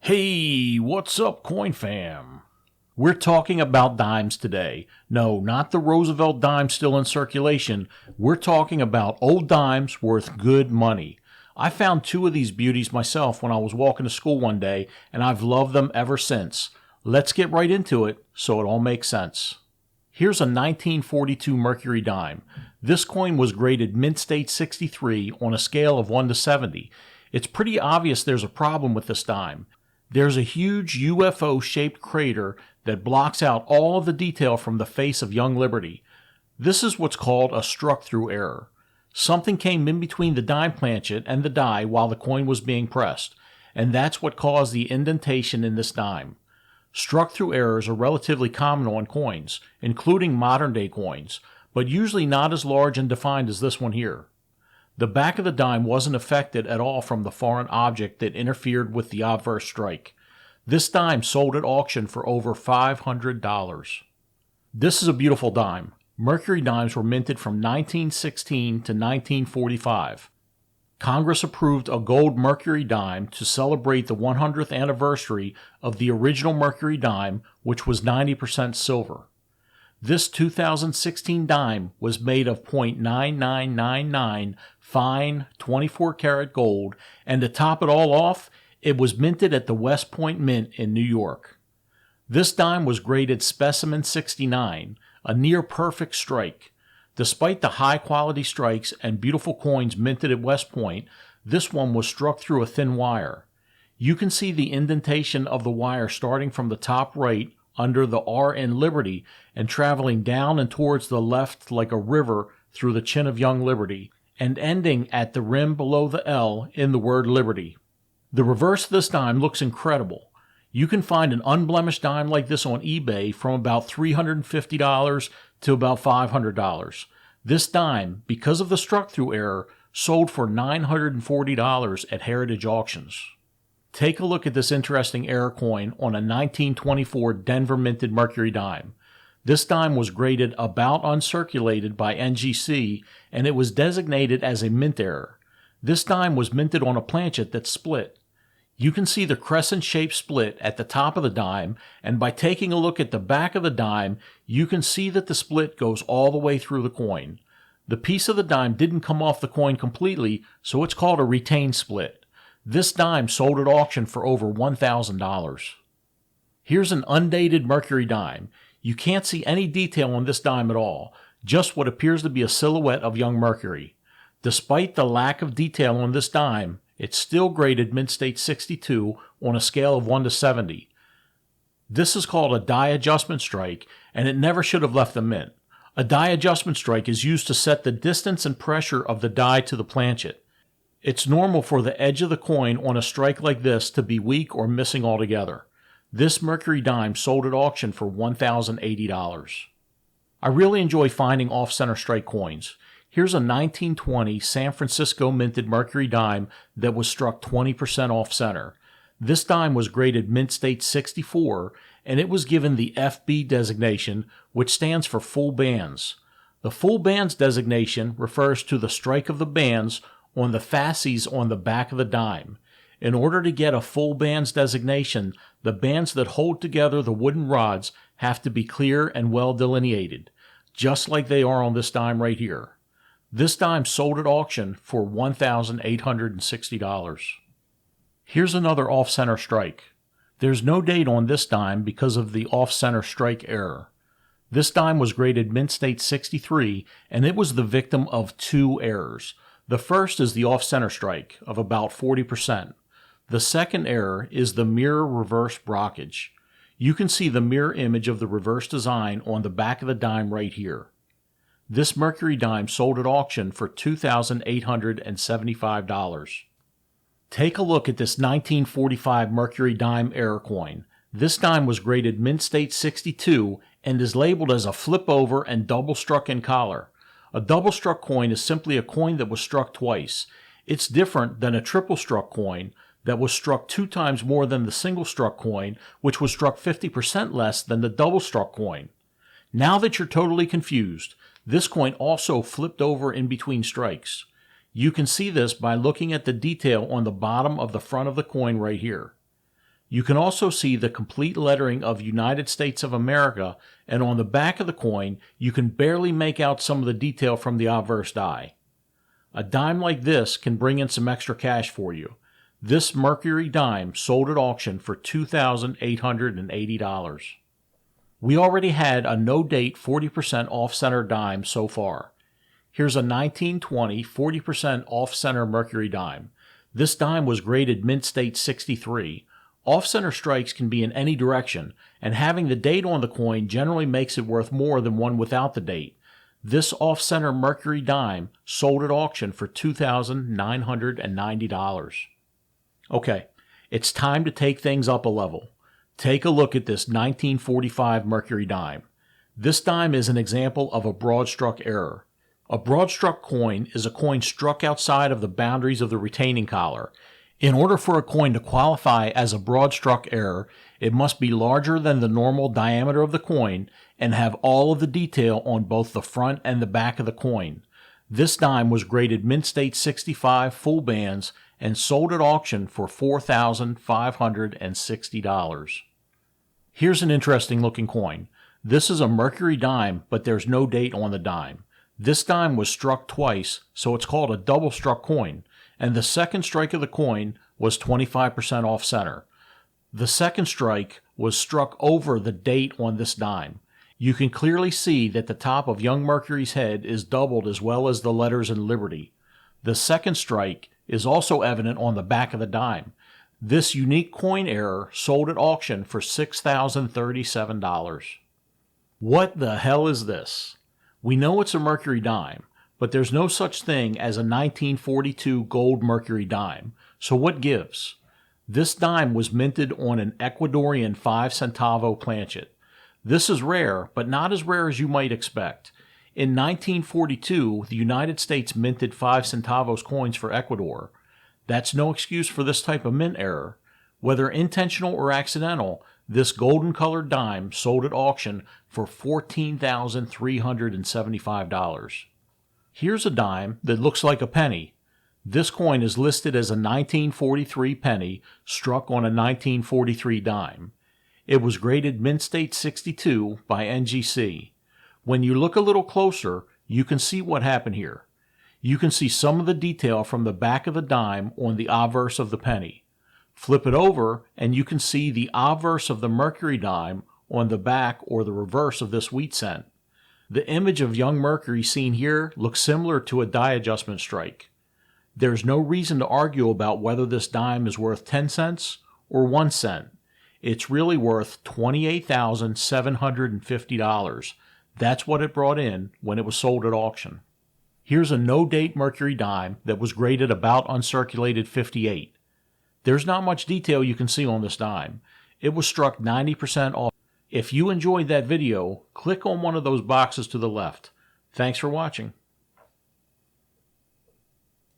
Hey, what's up, Coin Fam? We're talking about dimes today. No, not the Roosevelt dime still in circulation. We're talking about old dimes worth good money. I found two of these beauties myself when I was walking to school one day, and I've loved them ever since. Let's get right into it so it all makes sense. Here's a 1942 Mercury dime. This coin was graded mint state 63 on a scale of 1 to 70. It's pretty obvious there's a problem with this dime. There's a huge UFO-shaped crater that blocks out all of the detail from the face of young Liberty. This is what's called a struck-through error. Something came in between the dime planchet and the die while the coin was being pressed, and that's what caused the indentation in this dime. Struck-through errors are relatively common on coins, including modern-day coins, but usually not as large and defined as this one here. The back of the dime wasn't affected at all from the foreign object that interfered with the obverse strike. This dime sold at auction for over $500. This is a beautiful dime. Mercury dimes were minted from 1916 to 1945. Congress approved a gold Mercury dime to celebrate the 100th anniversary of the original Mercury dime, which was 90% silver. This 2016 dime was made of .9999 fine 24-karat gold, and to top it all off, it was minted at the West Point Mint in New York. This dime was graded Specimen 69, a near-perfect strike. Despite the high-quality strikes and beautiful coins minted at West Point, this one was struck through a thin wire. You can see the indentation of the wire starting from the top right under the R in Liberty and traveling down and towards the left like a river through the chin of young Liberty, and ending at the rim below the L in the word Liberty. The reverse of this dime looks incredible. You can find an unblemished dime like this on eBay from about $350 to about $500. This dime, because of the struck-through error, sold for $940 at Heritage Auctions. Take a look at this interesting error coin on a 1924 Denver minted Mercury dime. This dime was graded about uncirculated by NGC, and it was designated as a mint error. This dime was minted on a planchet that split. You can see the crescent-shaped split at the top of the dime, and by taking a look at the back of the dime, you can see that the split goes all the way through the coin. The piece of the dime didn't come off the coin completely, so it's called a retained split. This dime sold at auction for over $1,000. Here's an undated Mercury dime. You can't see any detail on this dime at all, just what appears to be a silhouette of young Mercury. Despite the lack of detail on this dime, it's still graded mint state 62 on a scale of 1 to 70. This is called a die adjustment strike, and it never should have left the mint. A die adjustment strike is used to set the distance and pressure of the die to the planchet. It's normal for the edge of the coin on a strike like this to be weak or missing altogether. This Mercury dime sold at auction for $1,080. I really enjoy finding off-center strike coins. Here's a 1920 San Francisco minted Mercury dime that was struck 20% off-center. This dime was graded mint state 64, and it was given the FB designation, which stands for full bands. The full bands designation refers to the strike of the bands on the fasces on the back of the dime. In order to get a full bands designation, the bands that hold together the wooden rods have to be clear and well delineated, just like they are on this dime right here. This dime sold at auction for $1,860. Here's another off-center strike. There's no date on this dime because of the off-center strike error. This dime was graded mint state 63, and it was the victim of two errors. The first is the off-center strike of about 40%. The second error is the mirror reverse brockage. You can see the mirror image of the reverse design on the back of the dime right here. This Mercury dime sold at auction for $2,875. Take a look at this 1945 Mercury dime error coin. This dime was graded mint state 62 and is labeled as a flip over and double struck in collar. A double struck coin is simply a coin that was struck twice. It's different than a triple struck coin that was struck 2 times more than the single struck coin, which was struck 50% less than the double struck coin. Now that you're totally confused, this coin also flipped over in between strikes. You can see this by looking at the detail on the bottom of the front of the coin right here. You can also see the complete lettering of United States of America, and on the back of the coin, you can barely make out some of the detail from the obverse die. A dime like this can bring in some extra cash for you. This Mercury dime sold at auction for $2,880. We already had a no-date 40% off-center dime so far. Here's a 1920 40% off-center Mercury dime. This dime was graded mint state 63. Off-center strikes can be in any direction, and having the date on the coin generally makes it worth more than one without the date. This off-center Mercury dime sold at auction for $2,990. Okay, it's time to take things up a level. Take a look at this 1945 Mercury dime. This dime is an example of a broad-struck error. A broad-struck coin is a coin struck outside of the boundaries of the retaining collar. In order for a coin to qualify as a broad-struck error, it must be larger than the normal diameter of the coin and have all of the detail on both the front and the back of the coin. This dime was graded mint state 65 full bands and sold at auction for $4,560. Here's an interesting looking coin. This is a Mercury dime, but there's no date on the dime. This dime was struck twice, so it's called a double struck coin, and the second strike of the coin was 25% off center. The second strike was struck over the date on this dime. You can clearly see that the top of young Mercury's head is doubled as well as the letters in Liberty. The second strike is also evident on the back of the dime. This unique coin error sold at auction for $6,037. What the hell is this? We know it's a Mercury dime, but there's no such thing as a 1942 gold Mercury dime, so what gives? This dime was minted on an Ecuadorian 5-centavo planchet. This is rare, but not as rare as you might expect. In 1942, the United States minted 5 centavos coins for Ecuador. That's no excuse for this type of mint error. Whether intentional or accidental, this golden-colored dime sold at auction for $14,375. Here's a dime that looks like a penny. This coin is listed as a 1943 penny struck on a 1943 dime. It was graded mint state 62 by NGC. When you look a little closer, you can see what happened here. You can see some of the detail from the back of the dime on the obverse of the penny. Flip it over and you can see the obverse of the Mercury dime on the back or the reverse of this wheat cent. The image of young Mercury seen here looks similar to a die adjustment strike. There's no reason to argue about whether this dime is worth 10 cents or 1 cent. It's really worth $28,750. That's what it brought in when it was sold at auction. Here's a no-date Mercury dime that was graded about uncirculated 58. There's not much detail you can see on this dime. It was struck 90% off. If you enjoyed that video, click on one of those boxes to the left. Thanks for watching.